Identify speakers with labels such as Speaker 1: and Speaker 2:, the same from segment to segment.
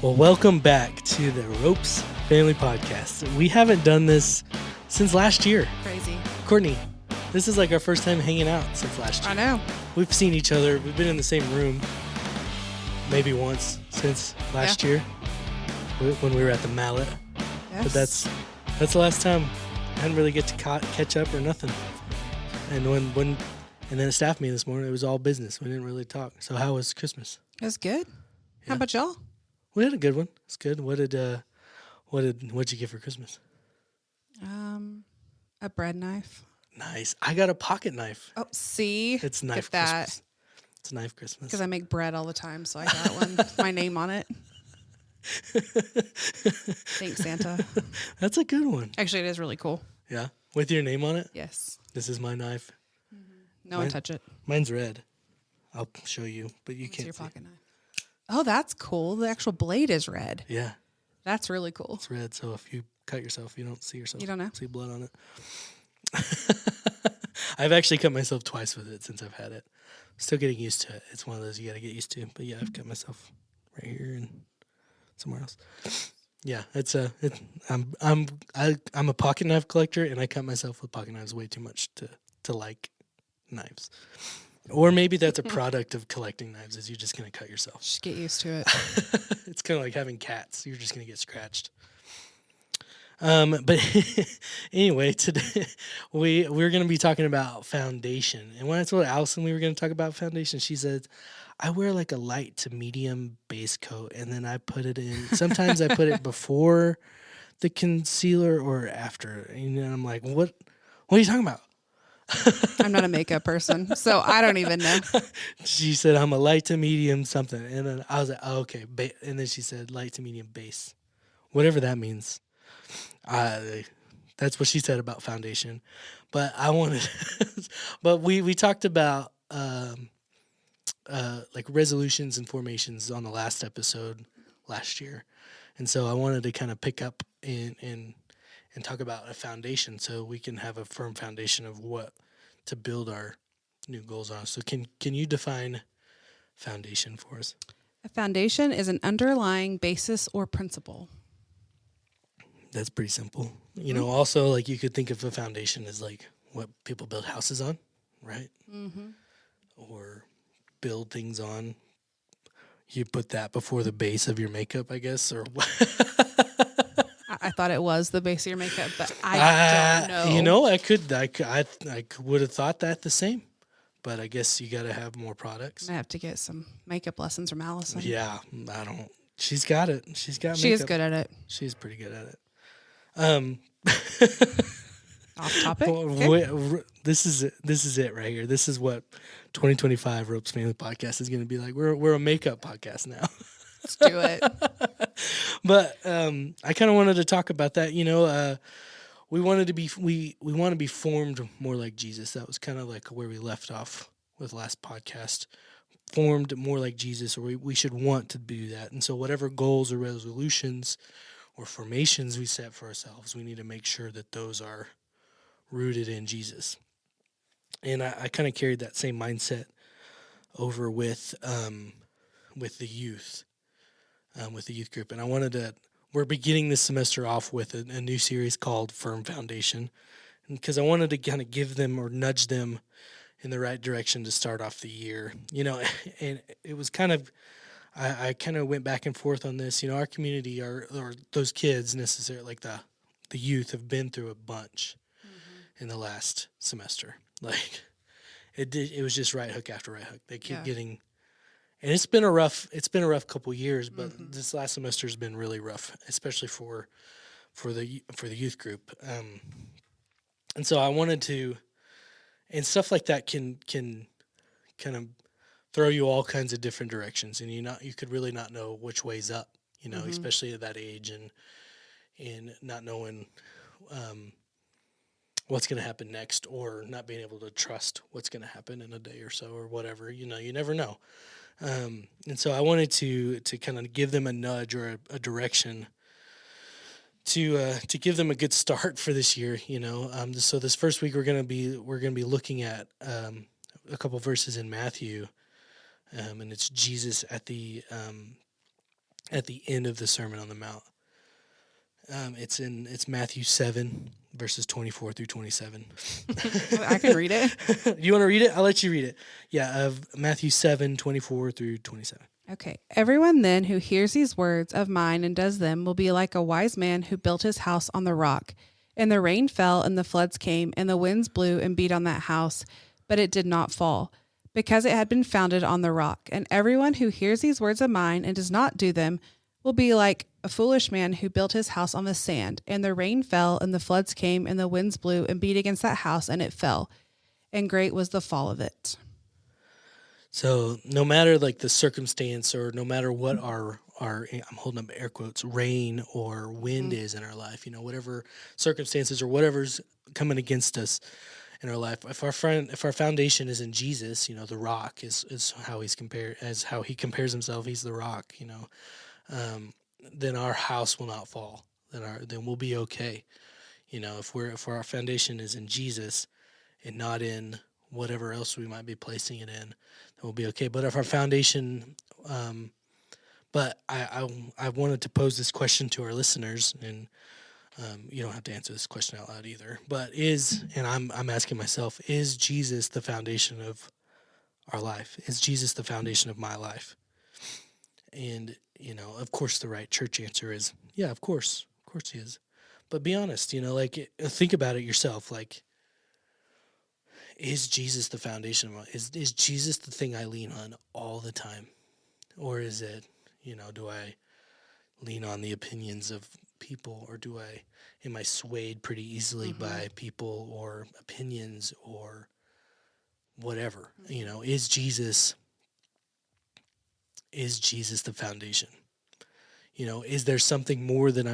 Speaker 1: Well, welcome back to the Ropes Family Podcast. We haven't done this since last year.
Speaker 2: Crazy.
Speaker 1: Courtney, this is like our first time hanging out since last year.
Speaker 2: I know.
Speaker 1: We've seen each other. We've been in the same room maybe once since last year when we were at the Mallet.
Speaker 2: Yes.
Speaker 1: But that's the last time. I hadn't really get to catch up or nothing. And and then a staff meeting this morning, it was all business. We didn't really talk. So how was Christmas?
Speaker 2: It was good.
Speaker 1: Yeah.
Speaker 2: How about y'all?
Speaker 1: We had a good one. It's good. What'd you get for Christmas?
Speaker 2: A bread knife.
Speaker 1: Nice. I got a pocket knife.
Speaker 2: Oh, see?
Speaker 1: It's knife Christmas. It's knife Christmas.
Speaker 2: Because I make bread all the time, so I got one with my name on it. Thanks, Santa.
Speaker 1: That's a good one.
Speaker 2: Actually, it is really cool.
Speaker 1: Yeah? With your name on it?
Speaker 2: Yes.
Speaker 1: This is my knife.
Speaker 2: No one touch it.
Speaker 1: Mine's red. I'll show you, but you
Speaker 2: It's
Speaker 1: can't
Speaker 2: your
Speaker 1: see.
Speaker 2: pocket knife. Oh, that's cool. The actual blade is red.
Speaker 1: Yeah,
Speaker 2: That's really cool.
Speaker 1: it's red, so if you cut yourself, you don't see yourself.
Speaker 2: You don't know?
Speaker 1: See blood on it. I've actually cut myself twice with it since I've had it. Still getting used to it. It's one of those you got to get used to. But yeah, I've cut myself right here and somewhere else. Yeah, I'm a pocket knife collector, and I cut myself with pocket knives way too much to like knives. Or maybe that's a product of collecting knives, is you're just going to cut yourself.
Speaker 2: Just get used to it.
Speaker 1: It's kind of like having cats. You're just going to get scratched. But anyway, today we're going to be talking about foundation. And when I told Allison we were going to talk about foundation, she said, I wear like a light to medium base coat, and then I put it in. Sometimes I put it before the concealer or after. And I'm like, what are you talking about?
Speaker 2: I'm not a makeup person, so I don't even know.
Speaker 1: She said, I'm a light to medium something. And then I was like, oh, okay. And then she said, light to medium base. Whatever that means. That's what she said about foundation. But I wanted, but we talked about like resolutions and formations on the last episode last year. And so I wanted to kind of pick up and talk about a foundation so we can have a firm foundation of what to build our new goals on. So can you define foundation for us?
Speaker 2: A foundation is an underlying basis or principle.
Speaker 1: That's pretty simple. You know, also like you could think of a foundation as like what people build houses on, right?
Speaker 2: Mm-hmm.
Speaker 1: Or build things on. You put that before the base of your makeup, I guess, or
Speaker 2: I thought it was the base of your makeup, but I don't know.
Speaker 1: You know, I would have thought that the same, but I guess you got to have more products.
Speaker 2: I have to get some makeup lessons from Allison.
Speaker 1: Yeah, She's got it. She's got.
Speaker 2: She
Speaker 1: makeup.
Speaker 2: is good at it.
Speaker 1: She's pretty good at it.
Speaker 2: Off topic.
Speaker 1: This is it right here. This is what 2025 Ropes Family Podcast is going to be like. We're a makeup podcast now.
Speaker 2: Let's do it.
Speaker 1: But I kind of wanted to talk about that. You know, we wanted to be we want to be formed more like Jesus. That was kind of like where we left off with last podcast. Formed more like Jesus, or we should want to do that. And so whatever goals or resolutions or formations we set for ourselves, we need to make sure that those are rooted in Jesus. And I kind of carried that same mindset over with the youth. With the youth group. And we're beginning this semester off with a new series called Firm Foundation, because I wanted to kind of give them or nudge them in the right direction to start off the year. You know, and it was kind of, I kind of went back and forth on this. You know, our community or those kids necessarily, like the youth have been through a bunch in the last semester. Like it was just right hook after right hook. They keep getting. And it's been a rough couple years, but this last semester has been really rough, especially for the youth group. And so I wanted to, and stuff like that can kind of throw you all kinds of different directions, and you could really not know which way's up, you know, especially at that age, and not knowing what's going to happen next, or not being able to trust what's going to happen in a day or so or whatever. You know, you never know. And so I wanted to kind of give them a nudge or a direction to give them a good start for this year, you know. So this first week we're gonna be looking at a couple verses in Matthew, and it's Jesus at the at the end of the Sermon on the Mount. It's Matthew 7 verses 24 through 27.
Speaker 2: I can read it.
Speaker 1: You want to read it? I'll let you read it. Yeah, of Matthew 7, 24 through 27.
Speaker 2: Okay. Everyone then who hears these words of mine and does them will be like a wise man who built his house on the rock. And the rain fell and the floods came and the winds blew and beat on that house, but it did not fall, because it had been founded on the rock. And everyone who hears these words of mine and does not do them will be like a foolish man who built his house on the sand. And the rain fell and the floods came and the winds blew and beat against that house, and it fell. And great was the fall of it.
Speaker 1: So no matter like the circumstance, or no matter what our I'm holding up air quotes, rain or wind is in our life, whatever circumstances or whatever's coming against us in our life, if our foundation is in Jesus, the rock is how how he compares himself. He's the rock, then our house will not fall. Then we'll be okay. If our foundation is in Jesus and not in whatever else we might be placing it in, then we'll be okay. But if our foundation, but I wanted to pose this question to our listeners, and you don't have to answer this question out loud either. But I'm asking myself, is Jesus the foundation of our life? Is Jesus the foundation of my life? And of course, the right church answer is, yeah, of course he is. But be honest, think about it yourself, like. Is Jesus the foundation of is Jesus the thing I lean on all the time? Or is it, do I lean on the opinions of people, or am I swayed pretty easily by people or opinions or whatever? Is Jesus the foundation? Is there something that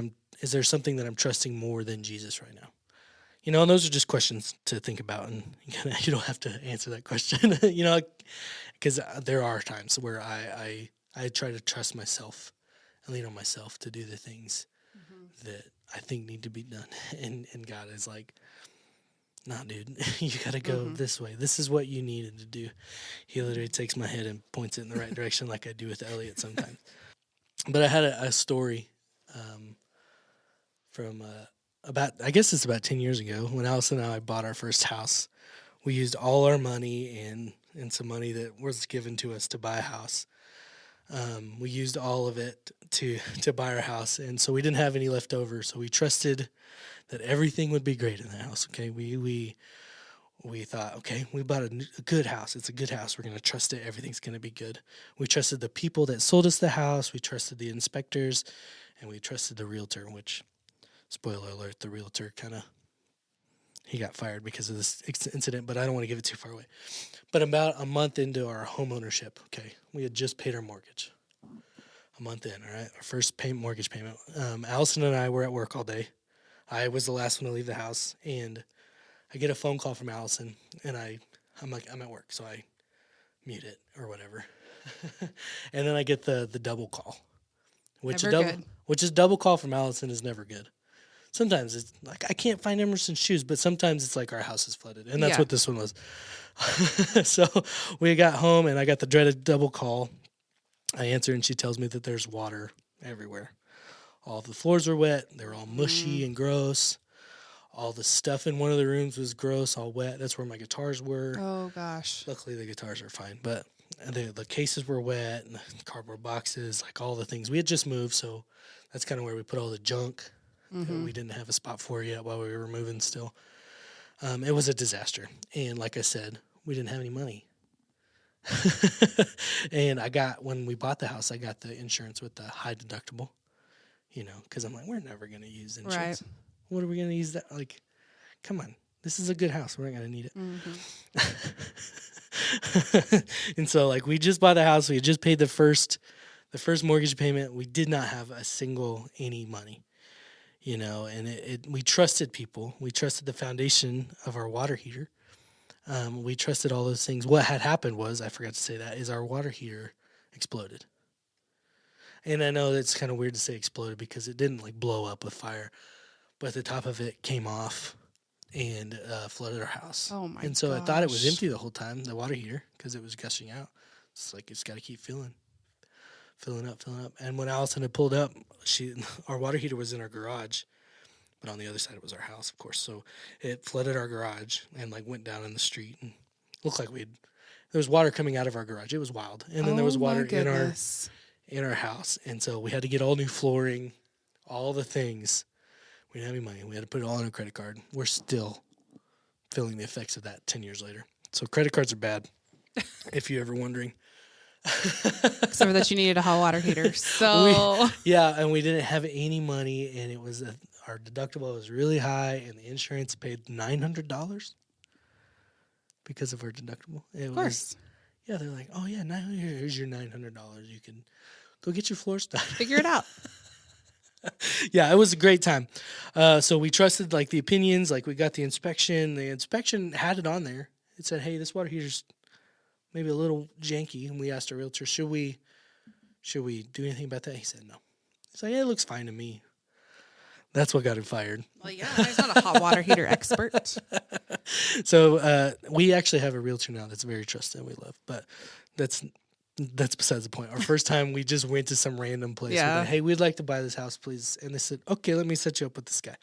Speaker 1: I'm trusting more than Jesus right now? And those are just questions to think about, and you don't have to answer that question, because there are times where I try to trust myself and lean on myself to do the things that I think need to be done, and God is like, nah, dude, you got to go this way. This is what you needed to do. He literally takes my head and points it in the right direction, like I do with Elliot sometimes. But I had a story from I guess it's about 10 years ago, when Allison and I bought our first house. We used all our money and some money that was given to us to buy a house. We used all of it to buy our house, and so we didn't have any left over. So we trusted that everything would be great in the house. Okay, we thought, okay, we bought a good house. It's a good house. We're going to trust it. Everything's going to be good. We trusted the people that sold us the house. We trusted the inspectors, and we trusted the realtor, which, spoiler alert, the realtor he got fired because of this incident, but I don't want to give it too far away. But about a month into our home ownership, okay, we had just paid our mortgage. A month in, all right, our first mortgage payment. Allison and I were at work all day. I was the last one to leave the house, and I get a phone call from Allison, and I'm like, I'm at work, so I mute it or whatever. And then I get the double call, which is double call from Allison is never good. Sometimes it's like, I can't find Emerson's shoes, but sometimes it's like our house is flooded. And that's what this one was. So we got home, and I got the dreaded double call. I answer, and she tells me that there's water everywhere. All the floors were wet. They were all mushy and gross. All the stuff in one of the rooms was gross, all wet. That's where my guitars were.
Speaker 2: Oh, gosh.
Speaker 1: Luckily, the guitars are fine. But the cases were wet, and the cardboard boxes, like all the things. We had just moved, so that's kind of where we put all the junk. We didn't have a spot for yet while we were moving still. It was a disaster. And like I said, we didn't have any money. And when we bought the house, I got the insurance with the high deductible, because I'm like, we're never going to use insurance. Right. What are we going to use that? Like, come on, this is a good house. We're not going to need it. And so like, we just bought the house. We had just paid the first mortgage payment. We did not have any money. And we trusted people. We trusted the foundation of our water heater. We trusted all those things. What had happened was, I forgot to say that, is our water heater exploded. And I know that's kind of weird to say exploded because it didn't like blow up with fire, but the top of it came off and flooded our house. Oh my! And so I thought it was empty the whole time, the water heater, because it was gushing out. It's like it's got to keep filling. filling up. And when Allison had pulled up, our water heater was in our garage, but on the other side it was our house, of course. So it flooded our garage and like went down in the street and looked like there was water coming out of our garage. It was wild. And then there was water in our house. And so we had to get all new flooring, all the things. We didn't have any money. We had to put it all on a credit card. We're still feeling the effects of that 10 years later. So credit cards are bad, if you're ever wondering.
Speaker 2: Except for that you needed a hot water heater. So
Speaker 1: and we didn't have any money, and it was our deductible was really high, and the insurance paid $900 because of our deductible. Of
Speaker 2: course.
Speaker 1: They're like, oh yeah, here's your $900. You can go get your floors done.
Speaker 2: Figure it out.
Speaker 1: Yeah, it was a great time. So we trusted like the opinions. Like we got the inspection. The inspection had it on there. It said, hey, this water heater's maybe a little janky. And we asked our realtor, should we do anything about that? He said no. He's like, yeah, it looks fine to me. That's what got him fired.
Speaker 2: Well, yeah, he's not a hot water heater expert.
Speaker 1: So we actually have a realtor now that's very trusted and we love. But that's besides the point. Our first time, we just went to some random place.
Speaker 2: Yeah.
Speaker 1: Like, hey, we'd like to buy this house, please. And they said, okay, let me set you up with this guy.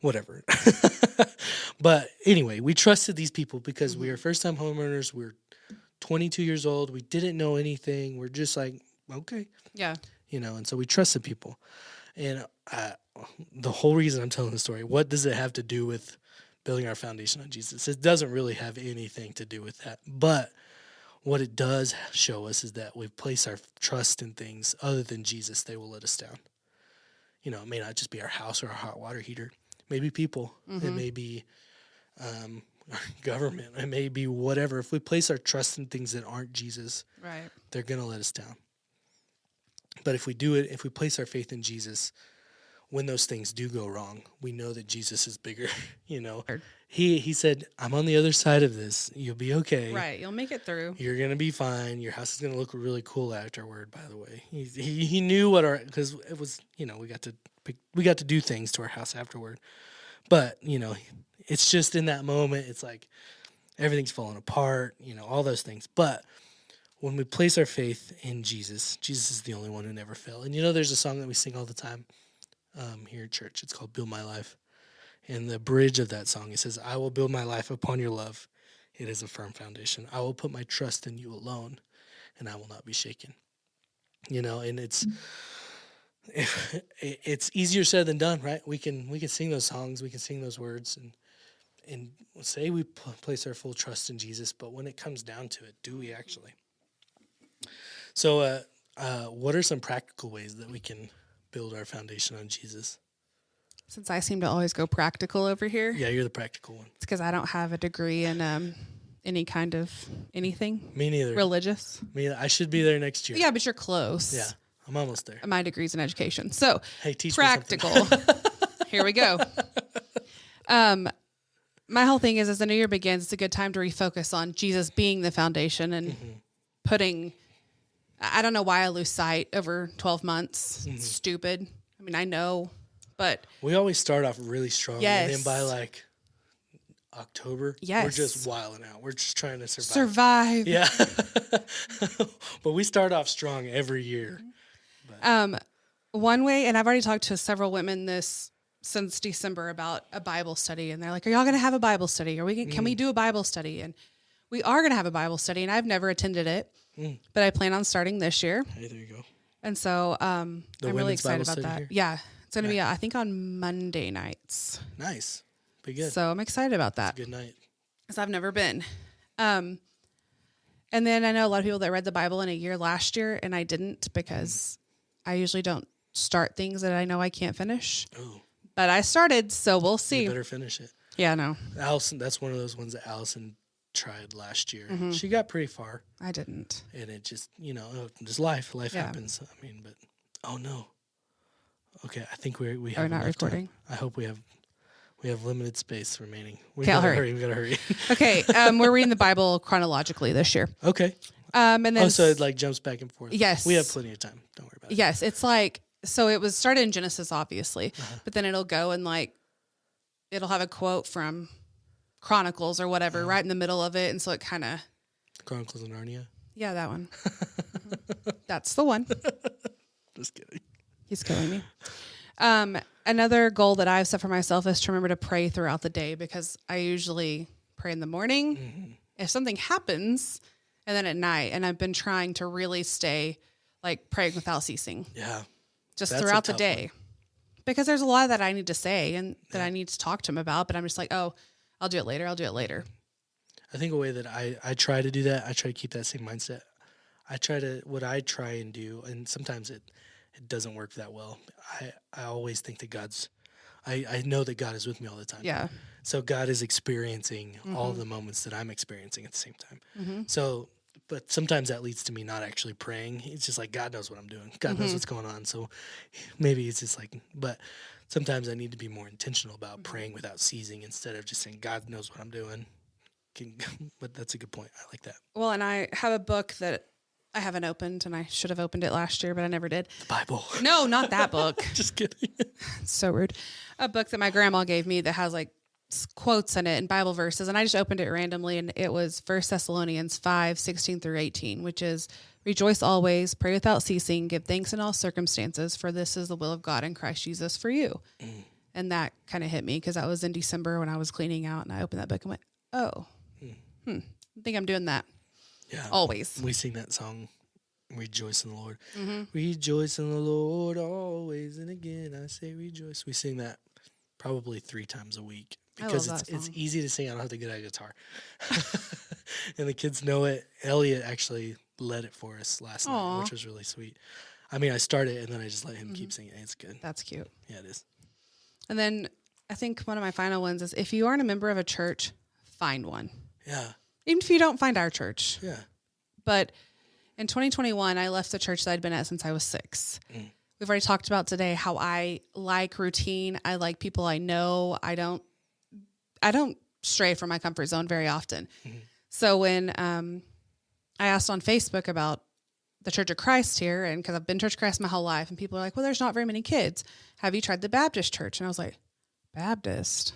Speaker 1: Whatever. But anyway, we trusted these people because we were first-time homeowners. We were 22 years old. We didn't know anything. We're just like, okay.
Speaker 2: Yeah.
Speaker 1: And so we trusted people. And the whole reason I'm telling the story, what does it have to do with building our foundation on Jesus? It doesn't really have anything to do with that. But what it does show us is that we place our trust in things other than Jesus, they will let us down. It may not just be our house or our hot water heater. Maybe people. It may be our government. It may be whatever. If we place our trust in things that aren't Jesus,
Speaker 2: right, they're
Speaker 1: going to let us down. But if we place our faith in Jesus, when those things do go wrong, we know that Jesus is bigger. He said, I'm on the other side of this. You'll be okay.
Speaker 2: Right. You'll make it through.
Speaker 1: You're going to be fine. Your house is going to look really cool afterward, by the way. He knew because it was, we got to do things to our house afterward. But, it's just in that moment, it's like everything's falling apart, all those things. But when we place our faith in Jesus, Jesus is the only one who never failed. And there's a song that we sing all the time here at church. It's called Build My Life. And the bridge of that song, it says, I will build my life upon your love. It is a firm foundation. I will put my trust in you alone, and I will not be shaken. And it's easier said than done, right? We can sing those songs, we can sing those words, and say we place our full trust in Jesus, but when it comes down to it, do we actually? So, what are some practical ways that we can build our foundation on Jesus?
Speaker 2: Since I seem to always go practical over here.
Speaker 1: Yeah, you're the practical one.
Speaker 2: It's because I don't have a degree in any kind of anything.
Speaker 1: Me neither.
Speaker 2: Religious.
Speaker 1: I should be there next year.
Speaker 2: Yeah, but you're close.
Speaker 1: Yeah, I'm almost there.
Speaker 2: My degree's in education. So,
Speaker 1: hey, teach
Speaker 2: practical.
Speaker 1: me something.
Speaker 2: Here we go. My whole thing is, as the new year begins, it's a good time to refocus on Jesus being the foundation and putting, I don't know why I lose sight over 12 months. It's stupid. I mean, I know, but.
Speaker 1: We always start off really strong.
Speaker 2: Yes.
Speaker 1: And then by like October,
Speaker 2: yes,
Speaker 1: we're just wilding out. We're just trying to
Speaker 2: survive.
Speaker 1: Yeah. But we start off strong every year.
Speaker 2: One way, and I've already talked to several women since December about a Bible study, and they're like, are y'all going to have a Bible study? Can we do a Bible study? And we are going to have a Bible study, and I've never attended it, but I plan on starting this year.
Speaker 1: Hey, there you go.
Speaker 2: And so I'm really excited about that.
Speaker 1: Here?
Speaker 2: Yeah. It's going to be, I think, on Monday nights.
Speaker 1: Nice. Be good.
Speaker 2: So I'm excited about that.
Speaker 1: It's a good night.
Speaker 2: Because I've never been. And then I know a lot of people that read the Bible in a year last year, and I didn't because I usually don't start things that I know I can't finish.
Speaker 1: Oh.
Speaker 2: But I started, so we'll see.
Speaker 1: You better finish it.
Speaker 2: Yeah, no.
Speaker 1: Allison, that's one of those ones that Allison tried last year. She got pretty far.
Speaker 2: I didn't.
Speaker 1: And it just, just life. Life happens. I mean, but, oh no. Okay, I think we have.
Speaker 2: Are not recording?
Speaker 1: Time. I hope we have limited space remaining. We
Speaker 2: I'll
Speaker 1: gotta
Speaker 2: hurry.
Speaker 1: We gotta hurry.
Speaker 2: Okay, we're reading the Bible chronologically this year.
Speaker 1: Okay.
Speaker 2: And then
Speaker 1: so it like jumps back and forth.
Speaker 2: Yes.
Speaker 1: We have plenty of time. Don't worry about it.
Speaker 2: Yes, it's like, so it was started in Genesis, obviously, but then it'll go and like, it'll have a quote from Chronicles or whatever right in the middle of it. And so it kind of.
Speaker 1: Chronicles of Narnia.
Speaker 2: Yeah, that one. That's the one.
Speaker 1: Just kidding.
Speaker 2: He's killing me. Another goal that I've set for myself is to remember to pray throughout the day, because I usually pray in the morning. Mm-hmm. If something happens, and then at night. And I've been trying to really stay like praying without ceasing.
Speaker 1: Yeah.
Speaker 2: Just throughout the day. Because there's a lot that I need to say and that I need to talk to him about, but I'm just like, oh, I'll do it later.
Speaker 1: I think a way that I try to do that, I try to keep that same mindset. What I try and do, and sometimes it doesn't work that well. I always think that I know that God is with me all the time.
Speaker 2: Yeah.
Speaker 1: So God is experiencing all the moments that I'm experiencing at the same time. Mm-hmm. So, but sometimes that leads to me not actually praying. It's just like, God knows what I'm doing. God knows what's going on. So maybe it's just like, but sometimes I need to be more intentional about praying without ceasing instead of just saying, God knows what I'm doing. But that's a good point. I like that.
Speaker 2: Well, and I have a book that I haven't opened, and I should have opened it last year, but I never did.
Speaker 1: The Bible.
Speaker 2: No, not that book.
Speaker 1: Just kidding.
Speaker 2: So rude. A book that my grandma gave me that has like quotes in it and Bible verses, and I just opened it randomly, and it was 1 Thessalonians 5:16-18, which is, rejoice always, pray without ceasing, give thanks in all circumstances, for this is the will of God in Christ Jesus for you. And that kind of hit me because that was in December when I was cleaning out, and I opened that book and went, oh, I think I'm doing that.
Speaker 1: Yeah.
Speaker 2: Always.
Speaker 1: We sing that song, Rejoice in the Lord. Mm-hmm. Rejoice in the Lord always, and again I say rejoice. We sing that probably 3 times a week. Because it's easy to sing. I don't have to get a guitar. And the kids know it. Elliot actually led it for us last night, which was really sweet. I mean, I started and then I just let him keep singing. It's good.
Speaker 2: That's cute.
Speaker 1: Yeah, it is.
Speaker 2: And then I think one of my final ones is, if you aren't a member of a church, find one.
Speaker 1: Yeah.
Speaker 2: Even if you don't find our church.
Speaker 1: Yeah.
Speaker 2: But in 2021, I left the church that I'd been at since I was 6. We've already talked about today how I like routine. I like people I know. I don't stray from my comfort zone very often. Mm-hmm. So when I asked on Facebook about the Church of Christ here, and because I've been Church of Christ my whole life, and people are like, well, there's not very many kids. Have you tried the Baptist church? And I was like, Baptist?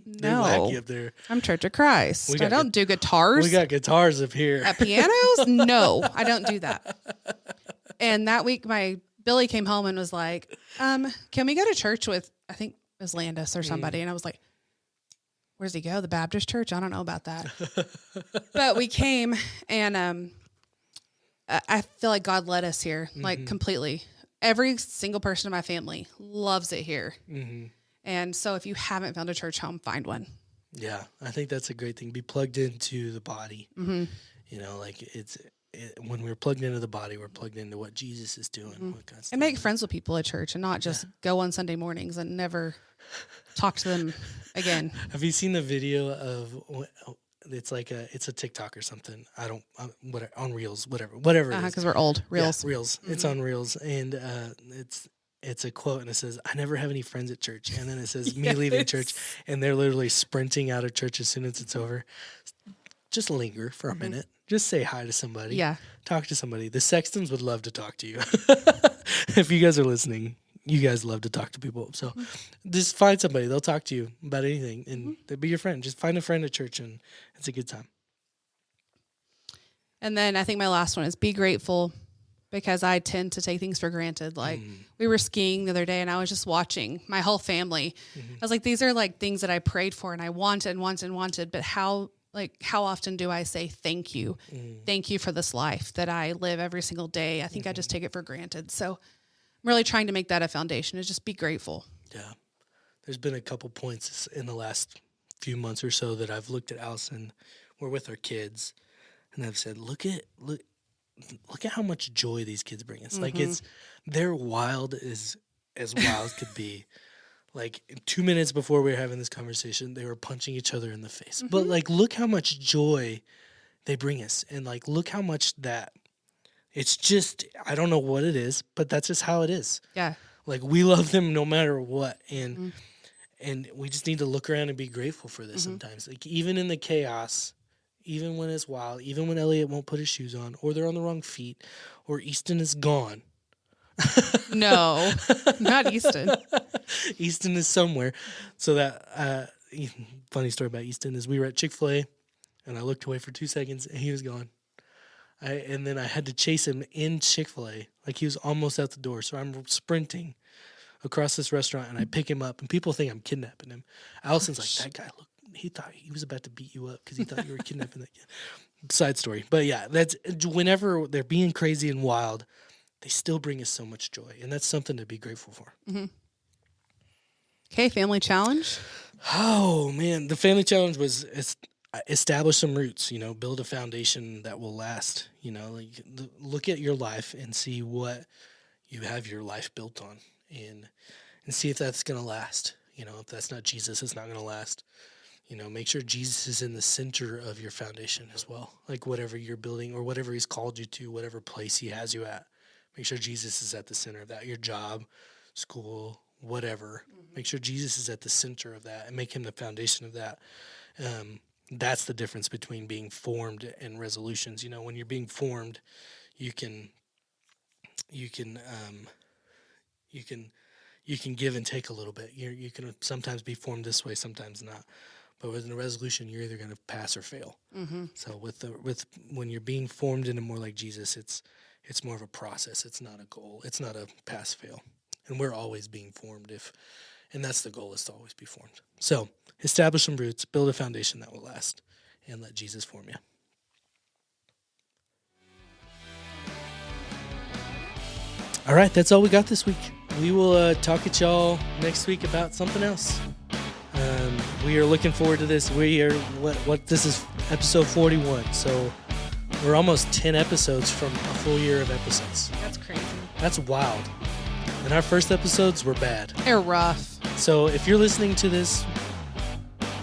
Speaker 2: No.
Speaker 1: Wacky up there.
Speaker 2: I'm Church of Christ. I don't do guitars.
Speaker 1: We got guitars up here.
Speaker 2: Pianos? No, I don't do that. And that week, my Billy came home and was like, can we go to church with, I think it was Landis or somebody? And I was like, where's he go? The Baptist church? I don't know about that. But we came, and I feel like God led us here, like completely. Every single person in my family loves it here. Mm-hmm. And so if you haven't found a church home, find one. Yeah,
Speaker 1: I think that's a great thing. Be plugged into the body. Mm-hmm. You know, like when we're plugged into the body, we're plugged into what Jesus is doing.
Speaker 2: Mm-hmm.
Speaker 1: What God's
Speaker 2: and
Speaker 1: doing.
Speaker 2: Make friends with people at church, and not just go on Sunday mornings and never talk to them again. Have
Speaker 1: you seen the video of? It's a TikTok or something. On Reels, whatever it is.
Speaker 2: Because we're old. Reels.
Speaker 1: Yeah, Reels. Mm-hmm. It's on Reels, and it's a quote, and it says, "I never have any friends at church," and then it says, "Me leaving church," and they're literally sprinting out of church as soon as it's over. Just linger for a minute. Just say hi to somebody.
Speaker 2: Yeah.
Speaker 1: Talk to somebody. The Sextons would love to talk to you. If you guys are listening, you guys love to talk to people. So just find somebody. They'll talk to you about anything, and they'll be your friend. Just find a friend at church, and it's a good time.
Speaker 2: And then I think my last one is be grateful, because I tend to take things for granted. Like we were skiing the other day, and I was just watching my whole family. I was like, these are like things that I prayed for and I wanted, but how often do I say thank you? Thank you for this life that I live every single day. I think I just take it for granted. So I'm really trying to make that a foundation, is just be grateful. Yeah.
Speaker 1: There's been a couple points in the last few months or so that I've looked at Allison. We're with our kids, and I've said, look at how much joy these kids bring us. Like they're wild as wild could be. Like 2 minutes before we were having this conversation, they were punching each other in the face. But like, look how much joy they bring us. And like, look how much it's just, I don't know what it is, but that's just how it is.
Speaker 2: Yeah.
Speaker 1: Like we love them no matter what. And we just need to look around and be grateful for this sometimes. Like even in the chaos, even when it's wild, even when Elliot won't put his shoes on, or they're on the wrong feet, or Easton is gone.
Speaker 2: No, not Easton.
Speaker 1: Easton is somewhere. So that funny story about Easton is we were at Chick-fil-A, and I looked away for 2 seconds, and he was gone. And then I had to chase him in Chick-fil-A. Like he was almost out the door. So I'm sprinting across this restaurant and I pick him up and people think I'm kidnapping him. Allison's like, that guy, look, he thought he was about to beat you up because he thought you were kidnapping that kid. Side story. But yeah, that's whenever they're being crazy and wild, they still bring us so much joy. And that's something to be grateful for.
Speaker 2: Mm-hmm. Okay, family challenge.
Speaker 1: Oh, man. The family challenge was establish some roots, build a foundation that will last. Look at your life and see what you have your life built on and see if that's going to last. If that's not Jesus, it's not going to last. Make sure Jesus is in the center of your foundation as well. Like whatever you're building or whatever he's called you to, whatever place he has you at. Make sure Jesus is at the center of that. Your job, school, whatever. Mm-hmm. Make sure Jesus is at the center of that and make him the foundation of that. That's the difference between being formed and resolutions. When you're being formed, you can give and take a little bit. You can sometimes be formed this way, sometimes not. But with a resolution, you're either going to pass or fail. Mm-hmm. So when you're being formed into more like Jesus, it's more of a process. It's not a goal. It's not a pass fail. And we're always being formed and that's the goal, is to always be formed. So establish some roots, build a foundation that will last, and let Jesus form you. All right, that's all we got this week. We will talk at y'all next week about something else. We are looking forward to this. We are this is episode 41, so we're almost 10 episodes from a full year of episodes.
Speaker 2: That's crazy.
Speaker 1: That's wild. And our first episodes were bad.
Speaker 2: They're rough.
Speaker 1: So if you're listening to this,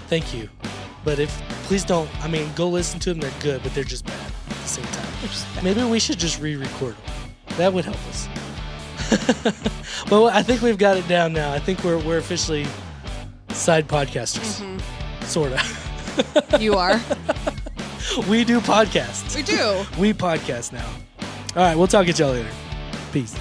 Speaker 1: thank you. But please don't. Go listen to them. They're good, but they're just bad at the same time. Maybe we should just re-record them. That would help us. Well, I think we've got it down now. I think we're officially side podcasters. Mm-hmm. Sort of.
Speaker 2: You are.
Speaker 1: We do podcasts.
Speaker 2: We do.
Speaker 1: We podcast now. All right, we'll talk at y'all later. Peace.